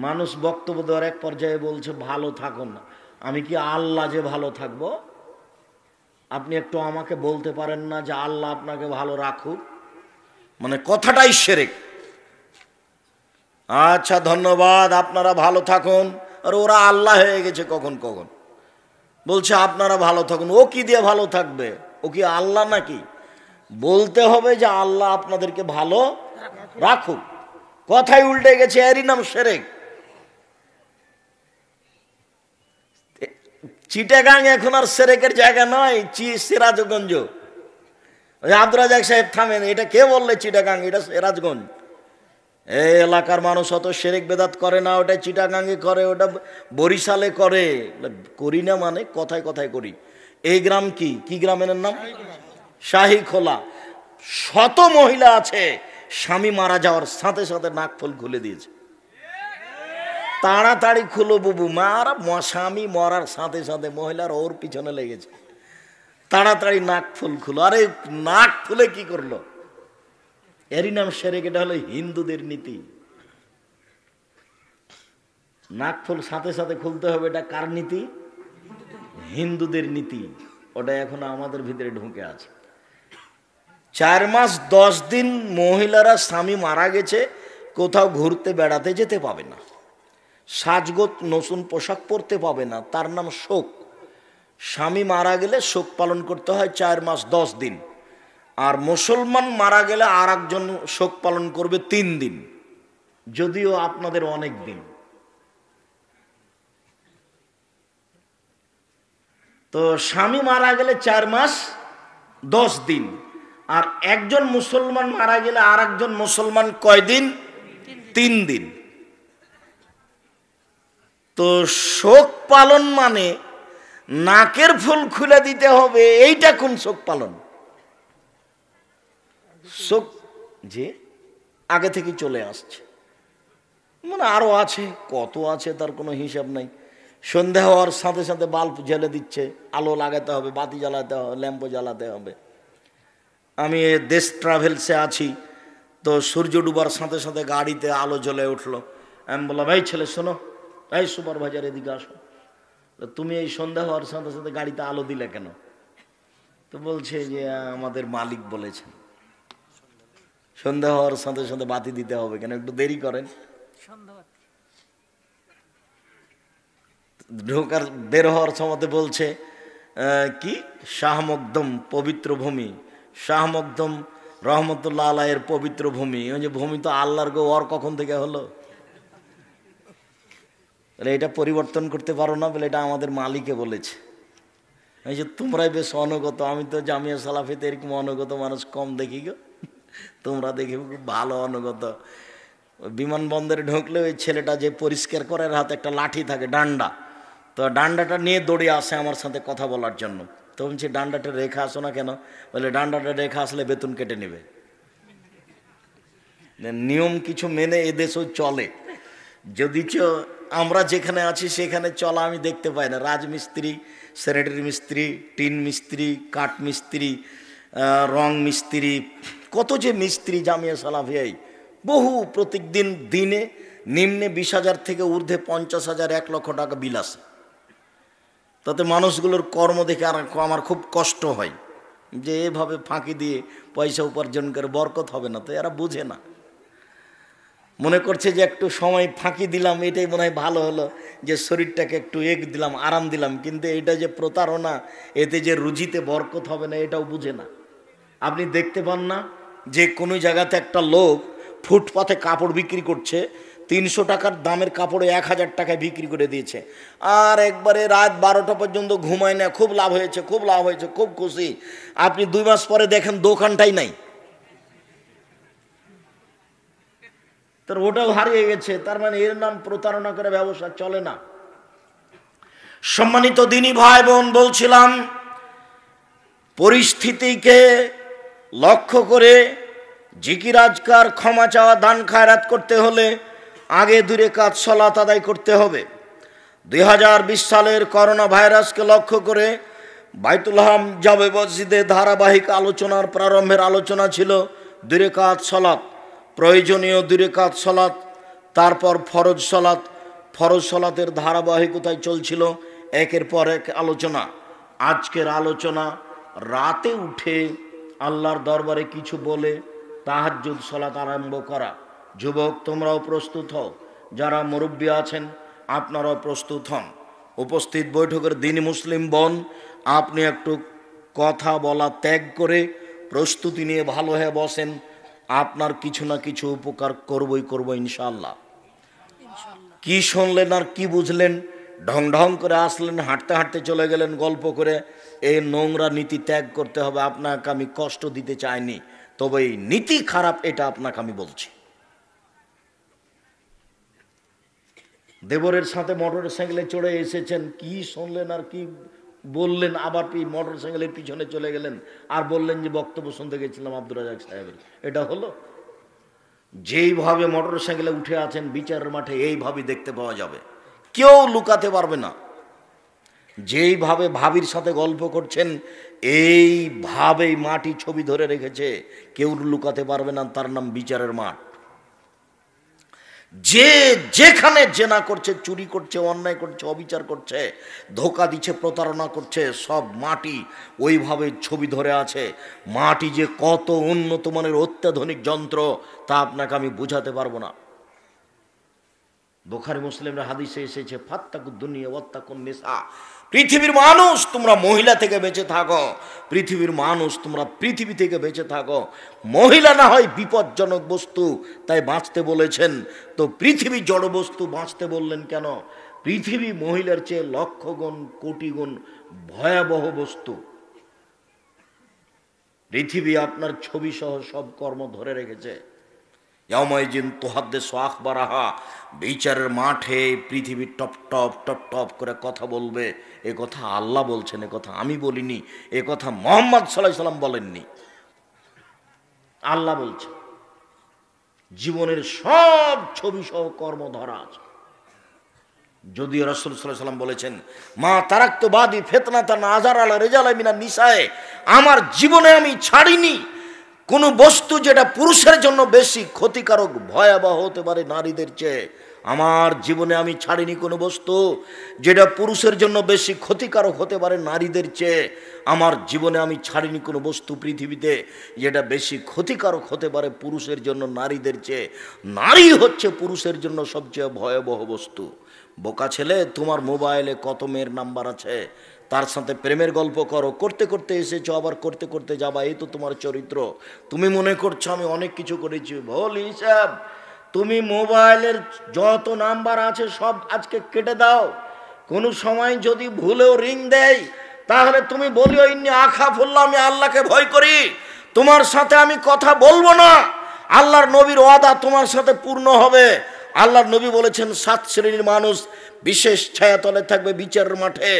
মানুষ বক্তব্য দেওয়ার এক পর্যায়ে বলছে ভালো থাকুন না। আমি কি আল্লাহ যে ভালো থাকবো? আপনি একটু আমাকে বলতে পারেন না যে আল্লাহ আপনাকে ভালো রাখুক? মানে কথাটাই শিরক। আচ্ছা ধন্যবাদ, আপনারা ভালো থাকুন। আর ওরা আল্লাহ হয়ে গেছে কখন কখন, বলছে আপনারা ভালো থাকুন। ও কি দিয়ে ভালো থাকবে? ও কি আল্লাহ নাকি? বলতে হবে যে আল্লাহ আপনাদেরকে ভালো রাখুক। কথাই উল্টে গেছে, এরই নাম শিরক। চিটাগাং এখন আর শিরকের জায়গা নয়, সিরাজগঞ্জ। ওই আব্দুর রাজ্জাক সাহেব থামেন, এটা কে বললে চিটাগাং? এটা সিরাজগঞ্জ। এই এলাকার মানুষ অত শিরক বেদাত করে না, ওটা চিটাগাঙ্গে করে, ওটা বরিশালে করে। করি না মানে কথায় কথায় করি। এই গ্রাম কি কি গ্রামের নাম? শাহীখোলা। শত মহিলা আছে স্বামী মারা যাওয়ার সাথে সাথে নাক ফুল খুলে দিয়েছে। তাড়াতাড়ি খুলো বুবু, মারা স্বামী মরার সাথে সাথে মহিলার ওর পিছনে লেগেছে, তাড়াতাড়ি নাক ফুল খুলো। আরে নাক ফুলে কি করলো? এরই নাম শিরক। এটা হলো হিন্দুদের নীতি। নাক ফুল সাথে সাথে খুলতে হবে, এটা কার নীতি? হিন্দুদের নীতি। ওটা এখন আমাদের ভিতরে ঢুকে আছে। 4 মাস 10 দিন মহিলারা স্বামী মারা গেছে কোথাও ঘুরতে বেড়াতে যেতে পাবে না, সাজগোজ নতুন পোশাক পরতে পাবে না, তার নাম শোক। স্বামী মারা গেলে শোক পালন করতে হয় 4 মাস 10 দিন। আর মুসলমান মারা গেলে আর একজন শোক পালন করবে 3 দিন, যদিও আপনাদের অনেক দিন। তো স্বামী মারা গেলে 4 মাস 10 দিন, আর একজন মুসলমান মারা গেলে আর একজন মুসলমান কয়দিন? 3 দিন। তো শোক পালন মানে নাকের ফুল খুলে দিতে হবে, এইটা কোন শোক পালন? শোক যে আগে থেকে চলে আসছে, মানে আরো আছে, কত আছে তার কোনো হিসাব নাই। সন্ধ্যা হওয়ার সাথে সাথে বাল্ব জ্বেলে দিচ্ছে, আলো লাগাতে হবে, বাতি জ্বালাতে হবে, ল্যাম্প জ্বালাতে হবে। আমি দেশ ট্রাভেলসে আছি, তো সূর্য ডুবার সাথে সাথে গাড়িতে আলো জ্বলে উঠলো। আমি বললাম, এই ছেলে শোনো, এই সুপারভাইজার এদিকে আসো, তুমি এই সন্ধ্যা হওয়ার সাথে সাথে গাড়িতে আলো দিলে কেন? তো বলছে যে আমাদের মালিক বলেছেন সন্ধ্যা হওয়ার সাথে সাথে বাতি দিতে হবে, কেন একটু দেরি করেন। ঢোকার বের হওয়ার সময় বলছে কি শাহ মকদম পবিত্র ভূমি, শাহ মকদম রহমতুল্লাহ আলাইয়ের পবিত্র ভূমি। ওই যে ভূমি তো আল্লাহর গো, ওর কখন থেকে হলো? বলে এটা পরিবর্তন করতে পারো না, বলে এটা আমাদের মালিকে বলেছে। এই যে তোমরাই বেশ অনুগত, আমি তো জামিয়া সালাফিতে এরকম অনুগত মানুষ কম দেখি গো, তোমরা দেখি খুব ভালো অনুগত। বিমানবন্দরে ঢুকলে ওই ছেলেটা যে পরিষ্কার করে, হাতে একটা লাঠি থাকে, ডান্ডা, তো ডান্ডাটা নিয়ে দৌড়ে আসে আমার সাথে কথা বলার জন্য। তো বলছি ডান্ডাটা রেখে আসো না কেন? বলে ডান্ডাটা রেখে আসলে বেতন কেটে নেবে। নিয়ম কিছু মেনে এদেশেও চলে, যদি আমরা যেখানে আছি সেখানে চলা আমি দেখতে পাই না। রাজমিস্ত্রি, স্যানিটারি মিস্ত্রি, টিন মিস্ত্রি, কাঠ মিস্ত্রি, রং মিস্ত্রি, কত যে মিস্ত্রি জামিয়া সালাফিয়ায়, বহু প্রত্যেক দিন দিনে নিম্নে 20,000 থেকে ঊর্ধ্বে 50,000 1 লক্ষ টাকা বিল আসে। তাতে মানুষগুলোর কর্ম দেখে আর আমার খুব কষ্ট হয় যে এভাবে ফাঁকি দিয়ে পয়সা উপার্জন করে বরকত হবে না। তো এরা বুঝে না, মনে করছে যে একটু সময় ফাঁকি দিলাম এটাই মনে হয় ভালো হলো, যে শরীরটাকে একটু দিলাম, আরাম দিলাম। কিন্তু এটা যে প্রতারণা, এতে যে রুজিতে বরকত হবে না, এটাও বুঝে না। আপনি দেখতে পান না যে কোনো জায়গাতে একটা লোক ফুটপাথে কাপড় বিক্রি করছে, 300 টাকার দামের কাপড়ে 1000 টাকায় বিক্রি করে দিয়েছে, আর একবারে রাত 12টা পর্যন্ত ঘুমায় না, খুব লাভ হয়েছে, খুব লাভ হয়েছে, খুব খুশি। আপনি 2 মাস পরে দেখেন দোকানটাই নাই, তার ওটাও হারিয়ে গেছে। তার মানে এর নাম প্রতারণা করে ব্যবসা চলে না। সম্মানিত দিনী ভাই বোন, বলছিলাম পরিস্থিতিকে লক্ষ্য করে জিকির আজকার, ক্ষমা চাওয়া, দান খায়রাত করতে হলে আগে 2 রাকাত সালাত আদায় করতে হবে। 2020 সালের করোনা ভাইরাসকে লক্ষ্য করে বাইতুল হারাম জামে মসজিদে ধারাবাহিক আলোচনার প্রারম্ভের আলোচনা ছিল 2 রাকাত সালাত, প্রয়োজনীয় 2 রাকাত সালাত। তারপর ফরজ সালাতের ধারাবাহিকতায় চলছিল একের পর এক আলোচনা। আজকের আলোচনা রাতে উঠে আল্লাহর দরবারে কিছু বলে তাহাজ্জুদ সালাত আরম্ভ করা। যুবক তোমরাও প্রস্তুত হও, যারা মুরব্বী আছেন আপনারাও প্রস্তুত হন। উপস্থিত বৈঠকের দিনী মুসলিম বোন, আপনি একটু কথা বলা ত্যাগ করে প্রস্তুতি নিয়ে ভালো হয়ে বসেন, আপনার কিছু না কিছু উপকার করব ইনশাআল্লাহ। কি শুনলেন আর কি বুঝলেন? ঢং ঢং করে আসলেন, হাঁটতে হাঁটতে চলে গেলেন গল্প করে। এই নোংরা নীতি ত্যাগ করতে হবে। আপনাকে আমি কষ্ট দিতে চাইনি, তবে এই নীতি খারাপ, এটা আপনাকে আমি বলছি। দেবরের সাথে মোটর সাইকেলে চড়ে এসেছেন, কি শুনলেন আর কি বললেন, আবার মোটর সাইকেলের পিছনে চলে গেলেন আর বললেন যে বক্তব্য শুনতে গেছিলাম আব্দুর রাজাক সাহেবের। এটা হলো? যেইভাবে মোটর সাইকেলে উঠে আছেন বিচারের মাঠে এইভাবে দেখতে পাওয়া যাবে, কেউ লুকাতে পারবে না। যেইভাবে ভাবির সাথে গল্প করছেন এইভাবেই মাটি ছবি ধরে রেখেছে, কেউ লুকাতে পারবে না। তার নাম বিচারের মাঠ। যে যেখানে জেনা করছে, চুরি করছে, অন্যায় করছে, অবিচার করছে, ধোকা দিচ্ছে, প্রতারণা করছে, সব মাটি ওইভাবে ছবি ধরে আছে। মাটি যে কত উন্নত মানের অত্যাধুনিক যন্ত্র তা আপনাকে আমি বুঝাতে পারবো না। বুখারী মুসলিমের হাদিসে এসেছে, ফাত্তাকুদ দুনিয়া ওয়াত্তাকুন নিসা। পৃথিবীর মানুষ তোমরা মহিলা থেকে বেঁচে থাকো, পৃথিবীর মানুষ তোমরা পৃথিবী থেকে বেঁচে থাকো। মহিলা না হয় বিপজ্জনক বস্তু, তাই বাঁচতে বলেছেন, তো পৃথিবী জড় বস্তু বাঁচতে বললেন কেন? পৃথিবী মহিলার চেয়ে লক্ষ গুণ কোটি গুণ ভয়াবহ বস্তু। পৃথিবী আপনার ছবি সহ সব কর্ম ধরে রেখেছে। বিচারের মাঠে পৃথিবী টপ টপ টপ টপ করে কথা বলবে। এ কথা আল্লাহ বলছেন, এ কথা আমি বলিনি, এ কথা মুহাম্মদ সাল্লাল্লাহু আলাইহি ওয়াসাল্লাম বলেননি, আল্লাহ বলছেন। জীবনের সব ছবি সহ কর্ম ধরা আছে। যদিও রাসূল সাল্লাল্লাহু আলাইহি ওয়াসাল্লাম বলেছেন, মা তারাকতু বাদি ফিতনাতান আযার আলা রিজালি মিনান নিসায়ে, আমার জীবনে আমি ছাড়িনি কোন বস্তু যেটা পুরুষের জন্য বেশি ক্ষতিকারক, ভয়াবহ হতে পারে নারীদের চেয়ে। আমার জীবনে আমি ছাড়িনি কোনো বস্তু যেটা পুরুষের জন্য বেশি ক্ষতিকারক হতে পারে নারীদের চেয়ে। আমার জীবনে আমি ছাড়িনি কোনো বস্তু পৃথিবীতে যেটা বেশি ক্ষতিকারক হতে পারে পুরুষের জন্য নারীদের চেয়ে। নারী হচ্ছে পুরুষের জন্য সবচেয়ে ভয়াবহ বস্তু। বোকা ছেলে, তোমার মোবাইলে কত মেয়ের নাম্বার আছে, তার সাথে প্রেমের গল্প করো, করতে করতে এসেছো আবার করতে করতে যাবা, এই তো তোমার চরিত্র। তুমি মনে করছো আমি অনেক কিছু করেছি, ভুল হিসাব। তুমি মোবাইলের যত নাম্বার আছে সব আজকে কেটে দাও। কোনো সময় যদি ভুলেও রিং দেয় তাহলে তুমি বলিও ইন্নী আখাফুল্লাহ, আমি আল্লাহকে ভয় করি, তোমার সাথে আমি কথা বলবো না। আল্লাহর নবীর ওয়াদা তোমার সাথে পূর্ণ হবে। আল্লাহর নবী বলেছেন 7 শ্রেণীর মানুষ বিশেষ ছায়াতলে থাকবে বিচারের মাঠে।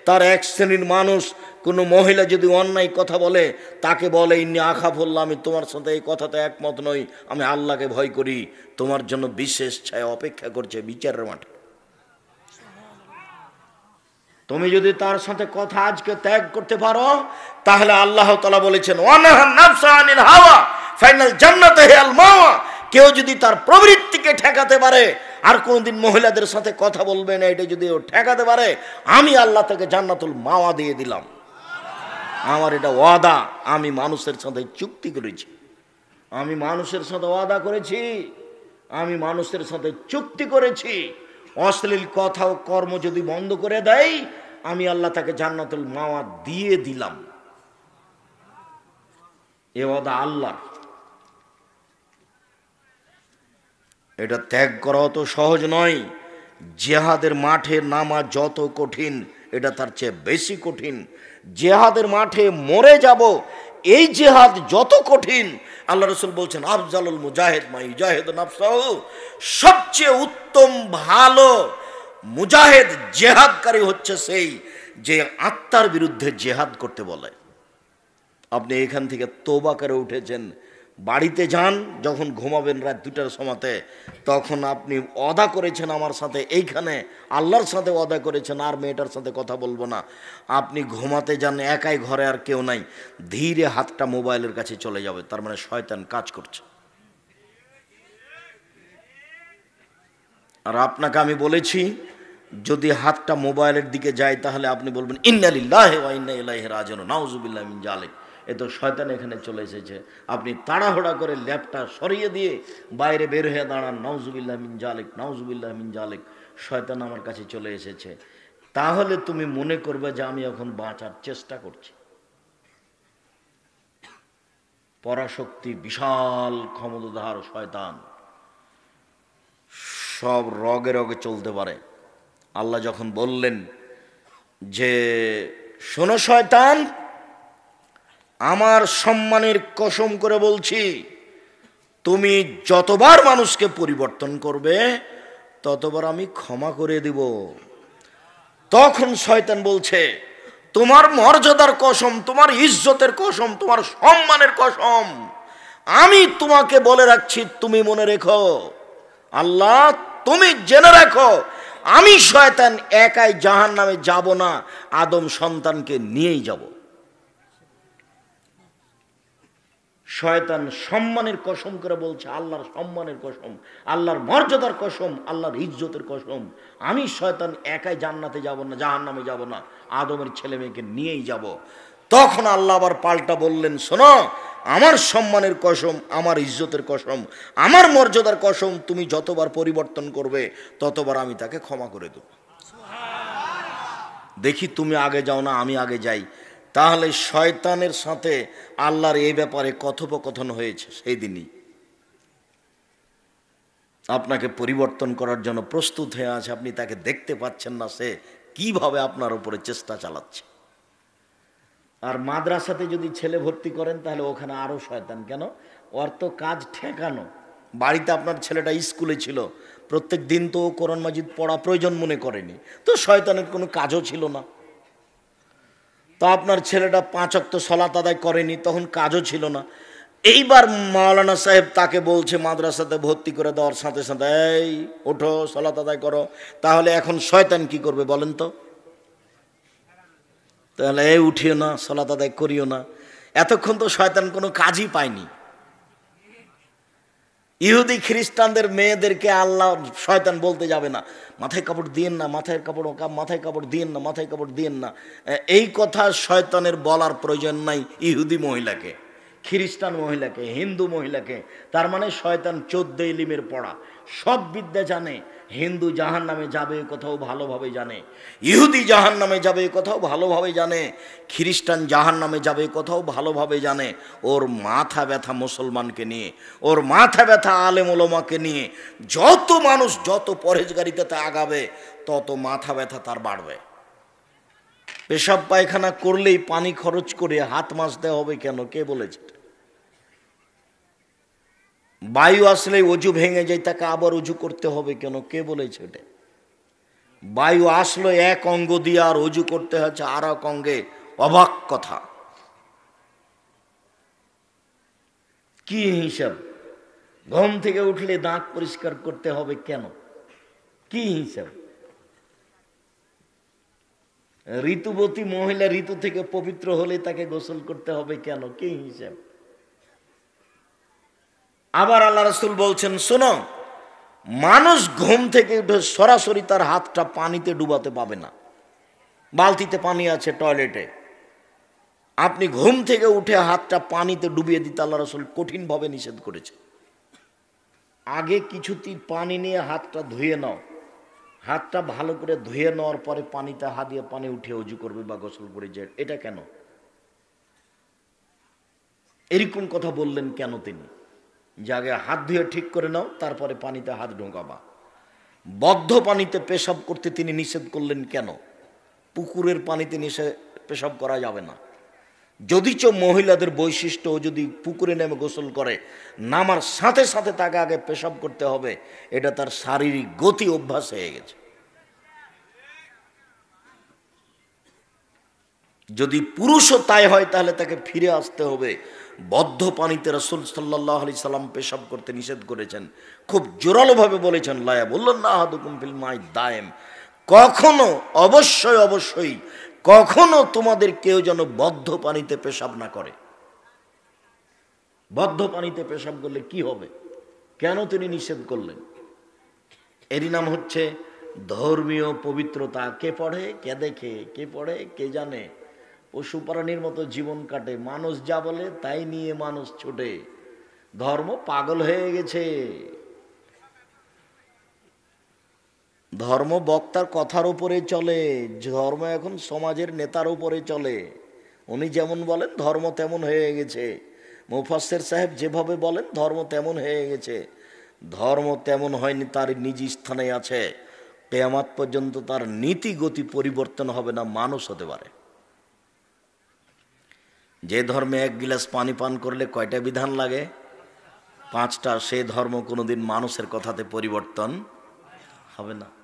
তার এক শ্রেণীর মানুষ, কোনো মহিলা যদি অন্যায় কথা বলে তাকে বলে ইন্নী আখাফুল্লাহ, আমি তোমার সাথে এই কথাতে একমত নই, আমি আল্লাহকে ভয় করি, তোমার জন্য বিশেষ ছায়া অপেক্ষা করছে বিচারের মাঠে। তুমি যদি তার সাথে কথা আজকে ত্যাগ করতে পারো তাহলে আল্লাহ তাআলা বলেছেন ওয়ানাহান নাফসা আনিল হাওয়া ফাইনাল জান্নাতে হিয়াল মাওয়া। কেউ যদি তার প্রবৃত্তিকে ঠেকাতে পারে আর কোনদিন মহিলাদের সাথে কথা বলবে না, এটা যদি ও ঠেকাতে পারে, আমি আল্লাহ থেকে জান্নাতুল মাওয়া দিয়ে দিলাম। আমার এটা ওয়াদা। আমি মানুষের সাথে চুক্তি করেছি, আমি মানুষের সাথে ওয়াদা করেছি, আমি মানুষের সাথে চুক্তি করেছি। অশ্লীল কথা ও কর্ম যদি বন্ধ করে দেয় আমি আল্লাহ তাকে জান্নাতুল মাওয়া দিয়ে দিলাম। এ ওয়াদা আল্লাহ। এটা ত্যাগ করা অত সহজ নয়। জিহাদের মাঠে নামা যত কঠিন, এটা তার চেয়ে বেশি কঠিন। জিহাদের মাঠে মরে যাব, এই জিহাদ যত কঠিন, আল্লাহ রাসূল বলছেন আফজালুল মুজাহিদ মা ইউজাহিদু নাফসাহু, সবচেয়ে উত্তম ভালো মুজাহিদ জিহাদকারী হচ্ছে সেই যে আত্মার বিরুদ্ধে জিহাদ করতে বলে। আপনি এখান থেকে তওবা করে উঠেছেন, বাড়িতে যান, যখন ঘুমাবেন রাত 2টার সময়তে, তখন আপনি ওয়াদা করেছেন আমার সাথে, এইখানে আল্লাহর সাথে ওয়াদা করেছেন আর মেয়েটার সাথে কথা বলবো না। আপনি ঘুমাতে যান, একাই ঘরে আর কেউ নাই, ধীরে হাতটা মোবাইলের কাছে চলে যাবে, তার মানে শয়তান কাজ করছে। আর আপনাকে আমি বলেছি যদি হাতটা মোবাইলের দিকে যায় তাহলে আপনি বলবেন ইন্না লিল্লাহি ওয়া ইন্না ইলাইহি রাজিউন, নাউযুবিল্লাহি মিন যালিক। এ তো শয়তান এখানে চলে এসেছে। আপনি তাড়াহুড়া করে ল্যাপটা সরিয়ে দিয়ে বাইরে বের হয়ে দাঁড়ান, নাউযুবিল্লাহি মিন যালিক, নাউযুবিল্লাহি মিন যালিক, শয়তান আমার কাছে চলে এসেছে। তাহলে তুমি মনে করবে যে আমি এখন বাঁচার চেষ্টা করছি। পরাশক্তি, বিশাল ক্ষমতাধর শয়তান, সব রগে রগে চলতে পারে। আল্লাহ যখন বললেন যে শোনো শয়তান, আমার সম্মানের কসম করে বলছি, তুমি যতবার মানুষকে পরিবর্তন করবে ততবার আমি ক্ষমা করে দিব। তখন শয়তান বলছে তোমার মর্যাদার কসম, তোমার ইজ্জতের কসম, তোমার সম্মানের কসম, আমি তোমাকে বলে রাখছি, তুমি মনে রেখো, আল্লাহ তুমি জেনে রাখো, আমি শয়তান একাই জাহান্নামে যাব না, আদম সন্তানকে নিয়েই যাব। শয়তান সম্মানের কসম করে বলছে, আল্লাহর সম্মানের কসম, আল্লাহর মর্যাদার কসম, আল্লাহর ইজ্জতের কসম, আমি শয়তান একাই জান্নাতে যাব না, জাহান্নামে যাব না, আদমের ছেলে মেয়েকে নিয়েই যাব। তখন আল্লাহ আবার পাল্টা বললেন শোনো, আমার সম্মানের কসম, আমার ইজ্জতের কসম, আমার মর্যাদার কসম, তুমি যতবার পরিবর্তন করবে ততবার আমি তাকে ক্ষমা করে দেব। দেখি তুমি আগে যাও না আমি আগে যাই। তাহলে শয়তানের সাথে আল্লাহর এই ব্যাপারে কথোপকথন হয়েছে সেই দিনই। আপনাকে পরিবর্তন করার জন্য প্রস্তুত হয়ে আছে, আপনি তাকে দেখতে পাচ্ছেন না, সে কিভাবে আপনার উপরে চেষ্টা চালাচ্ছে। আর মাদ্রাসাতে যদি ছেলে ভর্তি করেন তাহলে ওখানে আরো শয়তান। কেন? ওর তো কাজ ঠেকানো। বাড়িতে আপনার ছেলেটা স্কুলে ছিল, প্রত্যেক দিন তো কোরআন মাজিদ পড়া প্রয়োজন মনে করেনি, তো শয়তানের কোনো কাজও ছিল না। তো আপনার ছেলেটা 5 ওয়াক্ত সালাত আদায় করেনি, তখন কাজও ছিল না। এইবার মাওলানা সাহেব তাকে বলছে মাদ্রাসাতে ভর্তি করে দেওয়ার সাথে সাথে, এই ওঠো সালাত আদায় করো। তাহলে এখন শয়তান কি করবে বলেন তো? তাহলে এই উঠিও না, সালাত আদায় করিও না। এতক্ষণ তো শয়তান কোনো কাজই পায়নি। ইহুদি খ্রিস্টানদের মেয়েদেরকে আল্লাহ শয়তান বলতে যাবে না, মাথায় কাপড় দিয়েন না, মাথায় কাপড়, মাথায় কাপড় দিয়েন না, মাথায় কাপড় দিয়েন না। এই কথা শয়তানের বলার প্রয়োজন নাই ইহুদি মহিলাকে, খ্রিস্টান মহিলাকে, হিন্দু মহিলাকে। তার মানে শয়তান 14 ইলিমের পড়া, সব বিদ্যা জানে। হিন্দু জাহান নামে যাবে কোথাও ভালোভাবে জানে, ইহুদি জাহান নামে যাবে কোথাও ভালোভাবে জানে, খ্রিস্টান জাহান নামে যাবে কোথাও ভালোভাবে জানে। ওর মাথা ব্যথা মুসলমানকে নিয়ে, ওর মাথা ব্যথা আলেম ওলামাকে নিয়ে। যত মানুষ যত পরহেজগারিতাতে আগাবে তত মাথা ব্যথা তার বাড়বে। পেশাব পায়খানা করলেই পানি খরচ করে হাত মাজতে হবে কেন? কে বলেছে? বায়ু আসলেই অজু ভেঙে যায়, তাকে আবার অজু করতে হবে কেন? কে বলেছে এটা? বায়ু আসলো এক অঙ্গ দিয়ে আর অজু করতে হচ্ছে আর এক অঙ্গে, অবাক কথা। কি হিসাব? ঘুম থেকে উঠলে দাঁত পরিষ্কার করতে হবে কেন? কি হিসাব? ঋতুবতী মহিলা ঋতু থেকে পবিত্র হলে তাকে গোসল করতে হবে কেন? কি হিসাব? আবার আল্লাহ রাসূল বলছেন শোনো, মানুষ ঘুম থেকে উঠে সরাসরি তার হাতটা পানিতে ডুবাতে পাবে না। বালতিতে পানি আছে টয়লেটে, আপনি ঘুম থেকে উঠে হাতটা পানিতে ডুবিয়ে দিতে আল্লাহ রাসূল কঠিনভাবে নিষেধ করেছে। আগে কিছুটি পানি নিয়ে হাতটা ধুয়ে নাও, হাতটা ভালো করে ধুয়ে নেওয়ার পরে পানিতে হাত দিয়ে পানি উঠে অজু করবে বা গোসল করে যায়। এটা কেন? এরকম কথা বললেন কেন তিনি? যে আগে হাত ধুয়ে ঠিক করে নাও, তারপরে পানিতে হাত ঢোকাবা। বদ্ধ পানিতে পেশাব করতে তিনি নিষেধ করলেন কেন? পুকুরের পানিতে পেশাব করা যাবে না। যদিচ মহিলাদের বৈশিষ্ট্য, যদি পুকুরে নেমে গোসল করে নামার সাথে সাথে তাকে আগে পেশাব করতে হবে, এটা তার শারীরিক গতি অভ্যাস হয়ে গেছে। যদি পুরুষও তাই হয় তাহলে তাকে ফিরে আসতে হবে। বদ্ধ পানিতে রাসূল সাল্লাল্লাহু আলাইহি সাল্লাম পেশাব করতে নিষেধ করেছেন, খুব জোরালোভাবে বলেছেন, লায়া বললেন না আহাদুকুম ফিল মাই দায়েম, কখনো অবশ্যই অবশ্যই কখনো তোমাদের কেউ যেন বদ্ধ পানিতে পেশাব না করে। বদ্ধ পানিতে পেশাব করলে কি হবে? কেন তিনি নিষেধ করলেন? এরই নাম হচ্ছে ধর্মীয় পবিত্রতা। কে পড়ে, কে দেখে, কে পড়ে, কে জানে। পশু প্রাণীর মতো জীবন কাটে, মানুষ যা বলে তাই নিয়ে মানুষ ছোটে। ধর্ম পাগল হয়ে গেছে। ধর্ম বক্তার কথার উপরে চলে, ধর্ম এখন সমাজের নেতার উপরে চলে। উনি যেমন বলেন ধর্ম তেমন হয়ে গেছে। মুফাসসির সাহেব যেভাবে বলেন ধর্ম তেমন হয়ে গেছে। ধর্ম তেমন হয়নি, তার নিজ স্থানে আছে। কিয়ামত পর্যন্ত তার নীতি গতি পরিবর্তন হবে না, মানুষ হতে পারে। যে ধর্মে এক গিলাস পানি পান করলে কয়টা বিধান লাগে? 5টা। সে ধর্ম কোনোদিন মানুষের কথাতে পরিবর্তন হবে না।